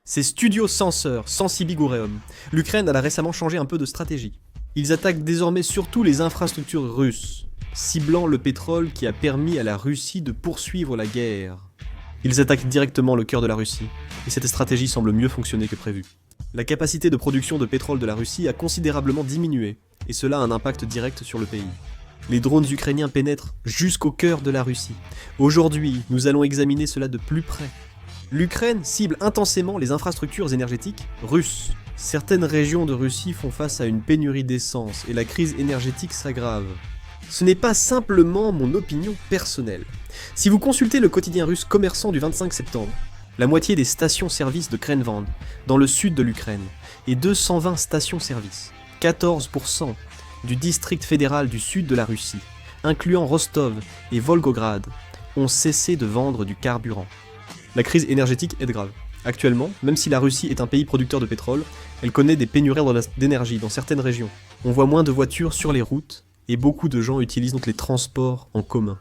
C'est Studio Sensor, Sensibigureum. L'Ukraine a récemment changé un peu de stratégie. Ils attaquent désormais surtout les infrastructures russes, ciblant le pétrole qui a permis à la Russie de poursuivre la guerre. Ils attaquent directement le cœur de la Russie, et cette stratégie semble mieux fonctionner que prévu. La capacité de production de pétrole de la Russie a considérablement diminué, et cela a un impact direct sur le pays. Les drones ukrainiens pénètrent jusqu'au cœur de la Russie. Aujourd'hui, nous allons examiner cela de plus près. L'Ukraine cible intensément les infrastructures énergétiques russes. Certaines régions de Russie font face à une pénurie d'essence et la crise énergétique s'aggrave. Ce n'est pas simplement mon opinion personnelle. Si vous consultez le quotidien russe Commerçant du 25 septembre, la moitié des stations-service de Krenvan, dans le sud de l'Ukraine, et 220 stations-service, 14% du district fédéral du sud de la Russie, incluant Rostov et Volgograd, ont cessé de vendre du carburant. La crise énergétique est grave. Actuellement, même si la Russie est un pays producteur de pétrole, elle connaît des pénuries d'énergie dans certaines régions. On voit moins de voitures sur les routes, et beaucoup de gens utilisent donc les transports en commun.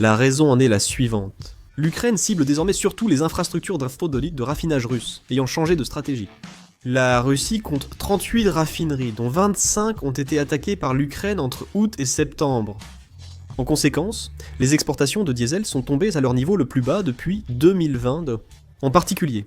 La raison en est la suivante. L'Ukraine cible désormais surtout les infrastructures de raffinage russes, ayant changé de stratégie. La Russie compte 38 raffineries, dont 25 ont été attaquées par l'Ukraine entre août et septembre. En conséquence, les exportations de diesel sont tombées à leur niveau le plus bas depuis 2020. En particulier,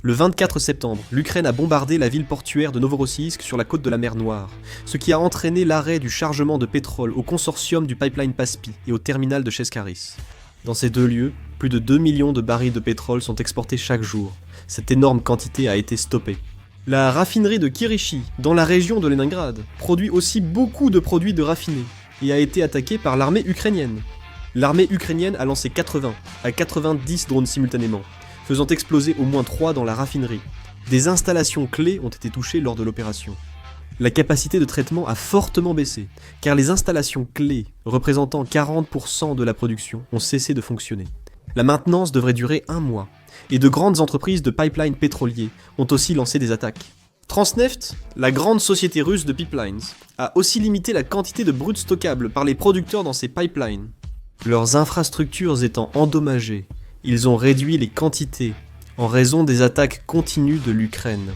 le 24 septembre, l'Ukraine a bombardé la ville portuaire de Novorossiysk sur la côte de la mer Noire, ce qui a entraîné l'arrêt du chargement de pétrole au consortium du pipeline Paspi et au terminal de Cheskaris. Dans ces deux lieux, plus de 2 millions de barils de pétrole sont exportés chaque jour. Cette énorme quantité a été stoppée. La raffinerie de Kirishi, dans la région de Leningrad, produit aussi beaucoup de produits de raffinés et a été attaquée par l'armée ukrainienne. L'armée ukrainienne a lancé 80 à 90 drones simultanément, faisant exploser au moins 3 dans la raffinerie. Des installations clés ont été touchées lors de l'opération. La capacité de traitement a fortement baissé, car les installations clés, représentant 40% de la production, ont cessé de fonctionner. La maintenance devrait durer 1 mois, et de grandes entreprises de pipeline pétroliers ont aussi lancé des attaques. Transneft, la grande société russe de pipelines, a aussi limité la quantité de brut stockable par les producteurs dans ces pipelines. Leurs infrastructures étant endommagées, ils ont réduit les quantités en raison des attaques continues de l'Ukraine.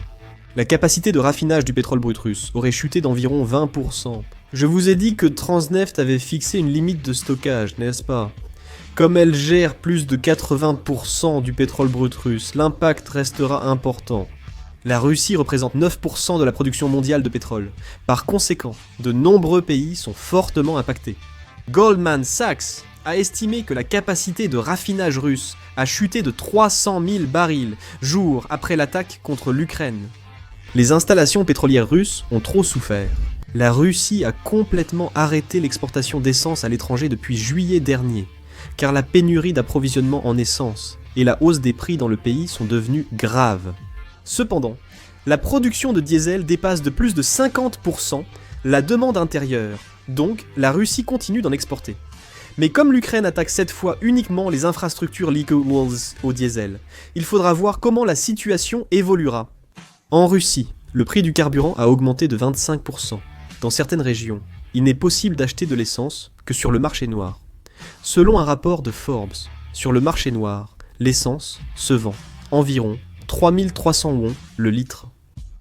La capacité de raffinage du pétrole brut russe aurait chuté d'environ 20%. Je vous ai dit que Transneft avait fixé une limite de stockage, n'est-ce pas ? Comme elle gère plus de 80% du pétrole brut russe, l'impact restera important. La Russie représente 9% de la production mondiale de pétrole. Par conséquent, de nombreux pays sont fortement impactés. Goldman Sachs a estimé que la capacité de raffinage russe a chuté de 300 000 barils jour après l'attaque contre l'Ukraine. Les installations pétrolières russes ont trop souffert. La Russie a complètement arrêté l'exportation d'essence à l'étranger depuis juillet dernier, car la pénurie d'approvisionnement en essence et la hausse des prix dans le pays sont devenues graves. Cependant, la production de diesel dépasse de plus de 50% la demande intérieure, donc la Russie continue d'en exporter. Mais comme l'Ukraine attaque cette fois uniquement les infrastructures liées au diesel, il faudra voir comment la situation évoluera. En Russie, le prix du carburant a augmenté de 25%. Dans certaines régions, il n'est possible d'acheter de l'essence que sur le marché noir. Selon un rapport de Forbes, sur le marché noir, l'essence se vend environ 3300 wons le litre.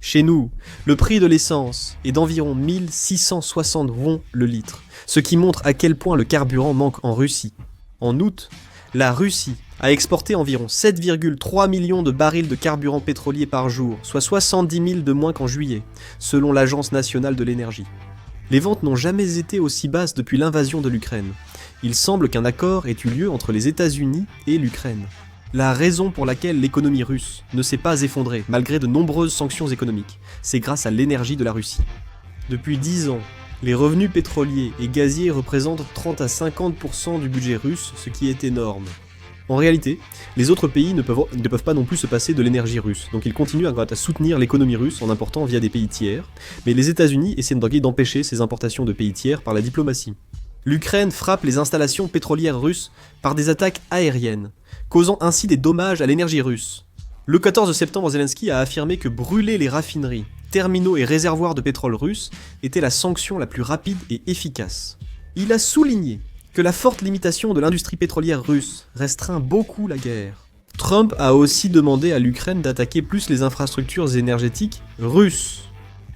Chez nous, le prix de l'essence est d'environ 1660 wons le litre, ce qui montre à quel point le carburant manque en Russie. En août, la Russie a exporté environ 7,3 millions de barils de carburant pétrolier par jour, soit 70 000 de moins qu'en juillet, selon l'Agence nationale de l'énergie. Les ventes n'ont jamais été aussi basses depuis l'invasion de l'Ukraine. Il semble qu'un accord ait eu lieu entre les États-Unis et l'Ukraine. La raison pour laquelle l'économie russe ne s'est pas effondrée, malgré de nombreuses sanctions économiques, c'est grâce à l'énergie de la Russie. Depuis 10 ans, les revenus pétroliers et gaziers représentent 30 à 50% du budget russe, ce qui est énorme. En réalité, les autres pays ne peuvent pas non plus se passer de l'énergie russe, donc ils continuent à soutenir l'économie russe en important via des pays tiers, mais les États-Unis essaient d'empêcher ces importations de pays tiers par la diplomatie. L'Ukraine frappe les installations pétrolières russes par des attaques aériennes, causant ainsi des dommages à l'énergie russe. Le 14 septembre, Zelensky a affirmé que brûler les raffineries, terminaux et réservoirs de pétrole russes était la sanction la plus rapide et efficace. Il a souligné que la forte limitation de l'industrie pétrolière russe restreint beaucoup la guerre. Trump a aussi demandé à l'Ukraine d'attaquer plus les infrastructures énergétiques russes.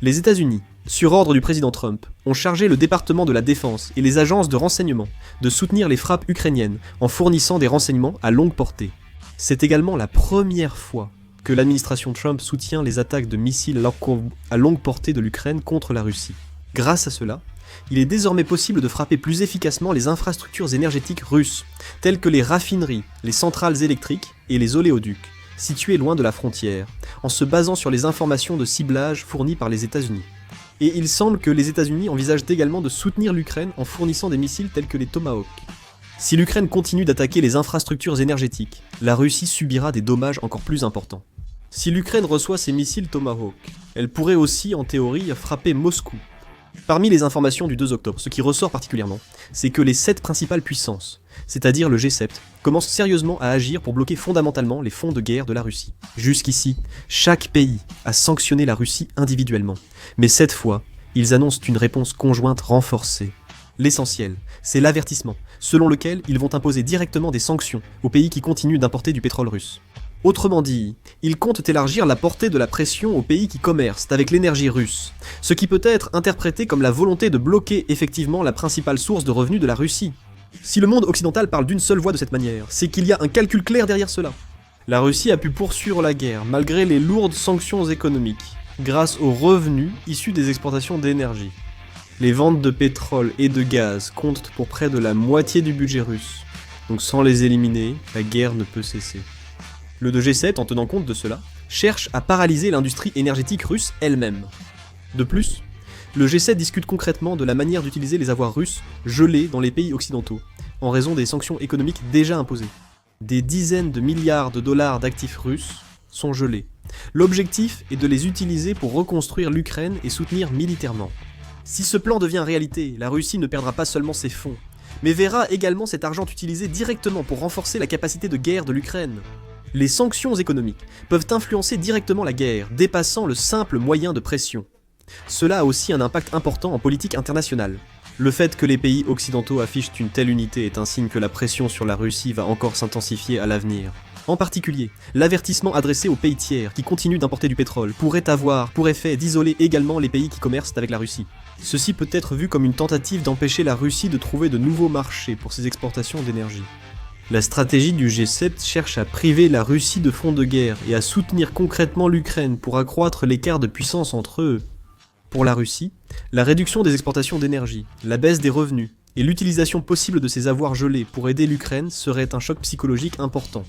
Les États-Unis, sur ordre du président Trump, ont chargé le département de la Défense et les agences de renseignement de soutenir les frappes ukrainiennes en fournissant des renseignements à longue portée. C'est également la première fois que l'administration Trump soutient les attaques de missiles à longue portée de l'Ukraine contre la Russie. Grâce à cela, il est désormais possible de frapper plus efficacement les infrastructures énergétiques russes, telles que les raffineries, les centrales électriques et les oléoducs, situés loin de la frontière, en se basant sur les informations de ciblage fournies par les États-Unis. Et il semble que les États-Unis envisagent également de soutenir l'Ukraine en fournissant des missiles tels que les Tomahawk. Si l'Ukraine continue d'attaquer les infrastructures énergétiques, la Russie subira des dommages encore plus importants. Si l'Ukraine reçoit ces missiles Tomahawk, elle pourrait aussi, en théorie, frapper Moscou. Parmi les informations du 2 octobre, ce qui ressort particulièrement, c'est que les 7 principales puissances, c'est-à-dire le G7, commencent sérieusement à agir pour bloquer fondamentalement les fonds de guerre de la Russie. Jusqu'ici, chaque pays a sanctionné la Russie individuellement, mais cette fois, ils annoncent une réponse conjointe renforcée. L'essentiel, c'est l'avertissement, selon lequel ils vont imposer directement des sanctions aux pays qui continuent d'importer du pétrole russe. Autrement dit, ils comptent élargir la portée de la pression aux pays qui commercent avec l'énergie russe, ce qui peut être interprété comme la volonté de bloquer effectivement la principale source de revenus de la Russie. Si le monde occidental parle d'une seule voix de cette manière, c'est qu'il y a un calcul clair derrière cela. La Russie a pu poursuivre la guerre malgré les lourdes sanctions économiques, grâce aux revenus issus des exportations d'énergie. Les ventes de pétrole et de gaz comptent pour près de la moitié du budget russe, donc sans les éliminer, la guerre ne peut cesser. Le G7, en tenant compte de cela, cherche à paralyser l'industrie énergétique russe elle-même. De plus, le G7 discute concrètement de la manière d'utiliser les avoirs russes gelés dans les pays occidentaux, en raison des sanctions économiques déjà imposées. Des dizaines de milliards de dollars d'actifs russes sont gelés. L'objectif est de les utiliser pour reconstruire l'Ukraine et soutenir militairement. Si ce plan devient réalité, la Russie ne perdra pas seulement ses fonds, mais verra également cet argent utilisé directement pour renforcer la capacité de guerre de l'Ukraine. Les sanctions économiques peuvent influencer directement la guerre, dépassant le simple moyen de pression. Cela a aussi un impact important en politique internationale. Le fait que les pays occidentaux affichent une telle unité est un signe que la pression sur la Russie va encore s'intensifier à l'avenir. En particulier, l'avertissement adressé aux pays tiers qui continuent d'importer du pétrole pourrait avoir pour effet d'isoler également les pays qui commercent avec la Russie. Ceci peut être vu comme une tentative d'empêcher la Russie de trouver de nouveaux marchés pour ses exportations d'énergie. La stratégie du G7 cherche à priver la Russie de fonds de guerre et à soutenir concrètement l'Ukraine pour accroître l'écart de puissance entre eux. Pour la Russie, la réduction des exportations d'énergie, la baisse des revenus et l'utilisation possible de ces avoirs gelés pour aider l'Ukraine serait un choc psychologique important.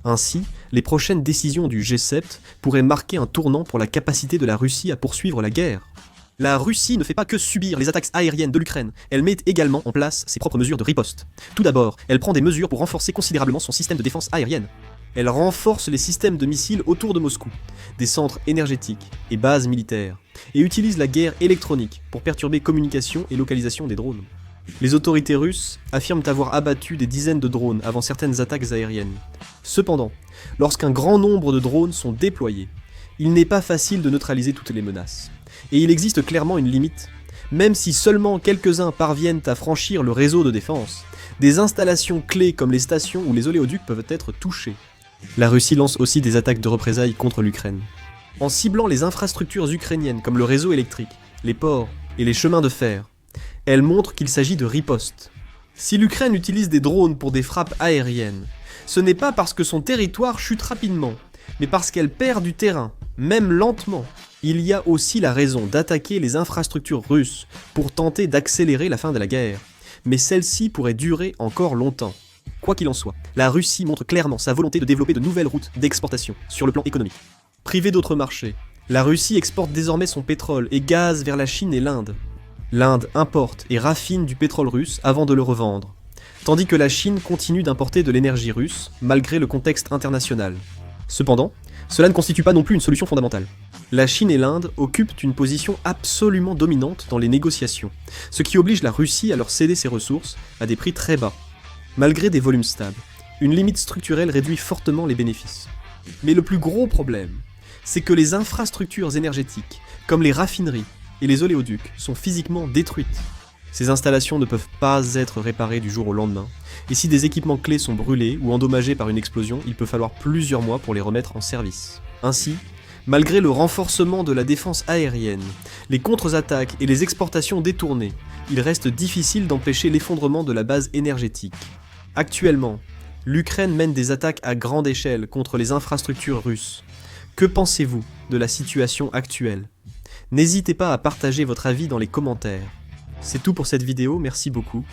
Ainsi, les prochaines décisions du G7 pourraient marquer un tournant pour la capacité de la Russie à poursuivre la guerre. La Russie ne fait pas que subir les attaques aériennes de l'Ukraine, elle met également en place ses propres mesures de riposte. Tout d'abord, elle prend des mesures pour renforcer considérablement son système de défense aérienne. Elle renforce les systèmes de missiles autour de Moscou, des centres énergétiques et bases militaires, et utilise la guerre électronique pour perturber communication et localisation des drones. Les autorités russes affirment avoir abattu des dizaines de drones avant certaines attaques aériennes. Cependant, lorsqu'un grand nombre de drones sont déployés, il n'est pas facile de neutraliser toutes les menaces. Et il existe clairement une limite. Même si seulement quelques-uns parviennent à franchir le réseau de défense, des installations clés comme les stations ou les oléoducs peuvent être touchées. La Russie lance aussi des attaques de représailles contre l'Ukraine. En ciblant les infrastructures ukrainiennes comme le réseau électrique, les ports et les chemins de fer, elle montre qu'il s'agit de riposte. Si l'Ukraine utilise des drones pour des frappes aériennes, ce n'est pas parce que son territoire chute rapidement, mais parce qu'elle perd du terrain, même lentement. Il y a aussi la raison d'attaquer les infrastructures russes pour tenter d'accélérer la fin de la guerre, mais celle-ci pourrait durer encore longtemps. Quoi qu'il en soit, la Russie montre clairement sa volonté de développer de nouvelles routes d'exportation sur le plan économique. Privée d'autres marchés, la Russie exporte désormais son pétrole et gaz vers la Chine et l'Inde. L'Inde importe et raffine du pétrole russe avant de le revendre, tandis que la Chine continue d'importer de l'énergie russe malgré le contexte international. Cependant, cela ne constitue pas non plus une solution fondamentale. La Chine et l'Inde occupent une position absolument dominante dans les négociations, ce qui oblige la Russie à leur céder ses ressources à des prix très bas. Malgré des volumes stables, une limite structurelle réduit fortement les bénéfices. Mais le plus gros problème, c'est que les infrastructures énergétiques, comme les raffineries et les oléoducs, sont physiquement détruites. Ces installations ne peuvent pas être réparées du jour au lendemain, et si des équipements clés sont brûlés ou endommagés par une explosion, il peut falloir plusieurs mois pour les remettre en service. Ainsi, malgré le renforcement de la défense aérienne, les contre-attaques et les exportations détournées, il reste difficile d'empêcher l'effondrement de la base énergétique. Actuellement, l'Ukraine mène des attaques à grande échelle contre les infrastructures russes. Que pensez-vous de la situation actuelle ? N'hésitez pas à partager votre avis dans les commentaires. C'est tout pour cette vidéo, merci beaucoup.